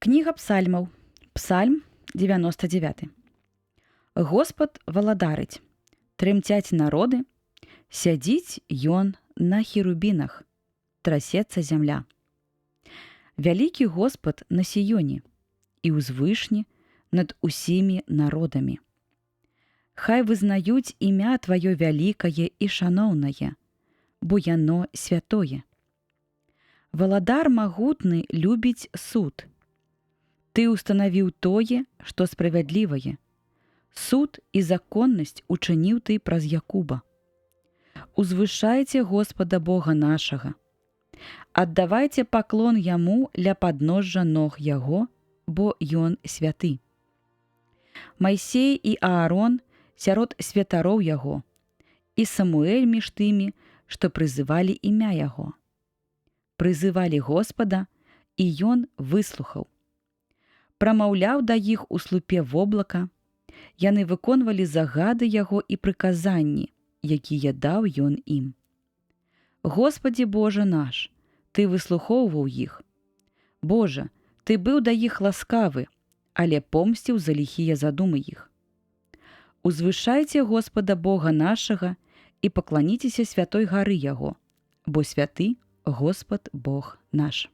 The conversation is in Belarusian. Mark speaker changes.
Speaker 1: Кніга псальмаў. Псальм 99. Господ валадарыць, трымцяць народы, сядзіць ён на херубінах, трасецца зямля. Вялікі Господ на Сіёне і ўзвышні над усімі народамі. Хай вызнаюць імя Тваё вялікае і шаноўнае, бо яно святое. Валадар магутны любіць суд. Ты устанавіў тое, што справядлівае. Суд і законнасць учыніў ты праз Якуба. Узвышайце Господа Бога нашага. Аддавайце паклон яму ля падножжа ног яго, бо ён святы. Майсей і Аарон сярод святароў яго, і Самуэль між тымі, што прызывалі імя яго. Прызывалі Господа, і ён выслухаў. Прамаўляў да іх у слупе воблака, яны выконвалі загады яго і прыказанні, якія даў ён ім. Господі Божа наш, ты выслухоўваў іх. Божа, ты быў да іх ласкавы, але помсціў за ліхія задумы іх. Узвышайце Господа Бога нашага і пакланіцеся святой гары яго, бо святы Господ Бог наш.